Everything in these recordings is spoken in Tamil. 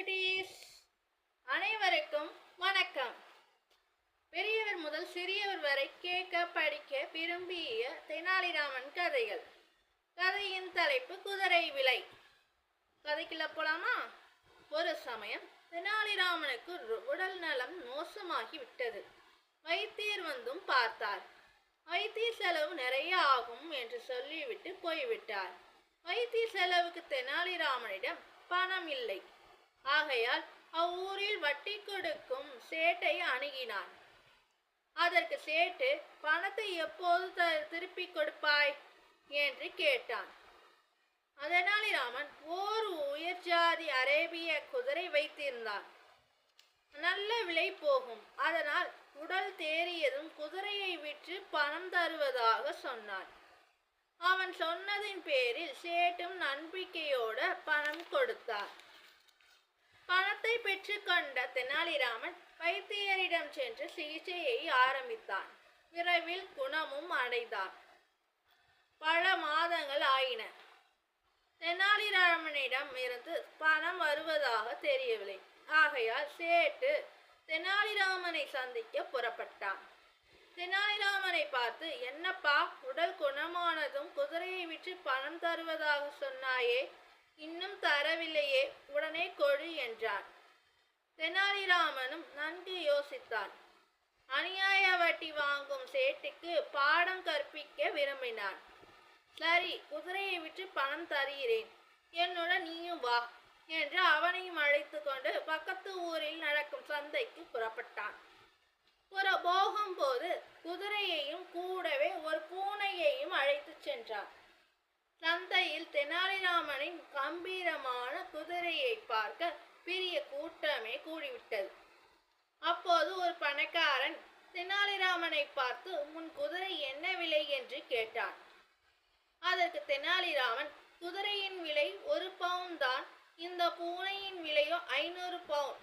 குட்டீஸ், அனைவருக்கும் வணக்கம். பெரியவர் முதல் சிறியவர் வரை கேட்க படிக்க விரும்பிய தெனாலிராமன் கதைகள். கதையின் தலைப்பு குதிரை விலை. கதைக்குள்ள போலாமா? ஒரு சமயம் தெனாலிராமனுக்கு உடல் நலம் மோசமாகி விட்டது. வைத்தியர் வந்தும் பார்த்தார். வைத்திய செலவு நிறைய ஆகும் என்று சொல்லிவிட்டு போய்விட்டார். வைத்திய செலவுக்கு தெனாலிராமனிடம் பணம் இல்லை. ஆகையால் அவ்வூரில் வட்டி கொடுக்கும் சேட்டை அணுகினான். அதற்கு சேட்டு, பணத்தை எப்போது திருப்பி கொடுப்பாய் என்று கேட்டான். தெனாலிராமன் ஓர் உயர் ஜாதி அரேபிய குதிரை வைத்திருந்தான். நல்ல விலை போகும், அதனால் உடல் தேறியதும் குதிரையை விற்று பணம் தருவதாக சொன்னான். அவன் சொன்னதின் பேரில் சேட்டும் நம்பிக்கையோட பணம் கொடுத்தார். பணத்தை பெற்று கொண்ட தெனாலிராமன் வைத்தியரிடம் சென்று சிகிச்சையை ஆரம்பித்தான். விரைவில் குணமும் அடைந்தான். பல மாதங்கள் ஆயின. தெனாலிராமனிடம் இருந்து பணம் வருவதாக தெரியவில்லை. ஆகையால் சேட்டு தெனாலிராமனை சந்திக்க புறப்பட்டான். தெனாலிராமனை பார்த்து, என்னப்பா, உடல் குணமானதும் குதிரையை விற்று பணம் தருவதாக சொன்னாயே, இன்னும் தரவில்லையே, உடனே கொடு என்றான். தெனாலிராமனும் நன்கு யோசித்தான். அநியாய வட்டி வாங்கும் சேட்டுக்கு பாடம் கற்பிக்க விரும்பினான். சரி, குதிரையை விற்று பணம் தருகிறேன், என்னுடன் நீயும் வா என்று அவனையும் அழைத்து கொண்டு பக்கத்து ஊரில் நடக்கும் சந்தைக்கு புறப்பட்டான். போகும்போது குதிரையையும் கூடவே ஒரு பூனையையும் அழைத்து சென்றான். சந்தையில் தெனாலிராமனின் கம்பீரமான குதிரையை பார்க்க பெரிய கூட்டமே கூடிவிட்டது. அப்போது ஒரு பணக்காரன் தெனாலிராமனை பார்த்து, உன் குதிரை என்ன விலை என்று கேட்டான். அதற்கு தெனாலிராமன், குதிரையின் விலை 1 பவுன் தான், இந்த பூனையின் விலையோ 500 பவுன்.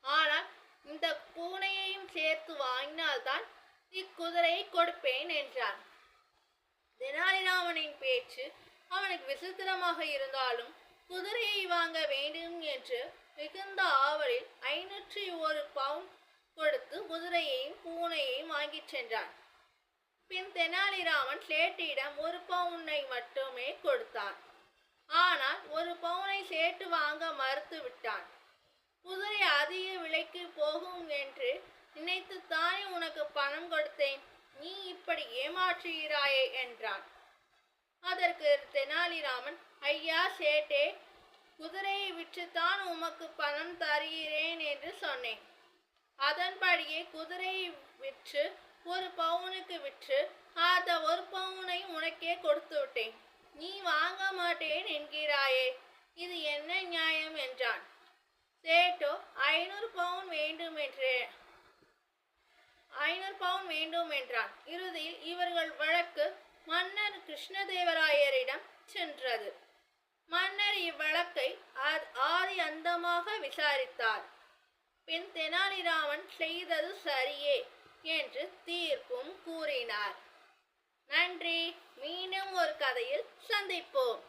ஆனால் இந்த பூனையையும் சேர்த்து வாங்கினால்தான் இக்குதிரையை கொடுப்பேன் என்றான். தெனாலிராமனின் பேச்சு அவனுக்கு விசித்திரமாக இருந்தாலும் குதிரையை வாங்க வேண்டும் என்று மிகுந்த ஆவலில் 501 பவுன் கொடுத்து குதிரையையும் பூனையையும் வாங்கிச் சென்றான். பின் தெனாலிராமன் சேட்டிடம் 1 பவுனை மட்டுமே கொடுத்தான். ஆனால் 1 பவுனை சேட்டு வாங்க மறுத்து விட்டான். குதிரை அதிக விலைக்கு போகும் என்று நினைத்துத்தானே உனக்கு பணம் கொடுத்தேன், நீ இப்படி ஏமாற்றுகிறாயே என்றான். அதற்கு தெனாலிராமன், ஐயா சேட்டே, குதிரையை விற்றுத்தான் உமக்கு பணம் தருகிறேன் என்று சொன்னேன். அதன்படியே குதிரையை விற்று 1 பவுனுக்கு விற்று அந்த 1 பவுனை உனக்கே கொடுத்து விட்டேன். நீ வாங்க மாட்டேன் என்கிறாயே, இது என்ன நியாயம் என்றான். சேட்டோ 500 பவுன் வேண்டும் என்றான். இறுதியில் இவர்கள் வழக்கு மன்னர் கிருஷ்ணதேவராயரிடம் சென்றது. மன்னர் இவ்வழக்கை ஆதி அந்தமாக விசாரித்தார். பின் தெனாலிராமன் செய்தது சரியே என்று தீர்ப்பும் கூறினார். நன்றி. மீண்டும் ஒரு கதையில் சந்திப்போம்.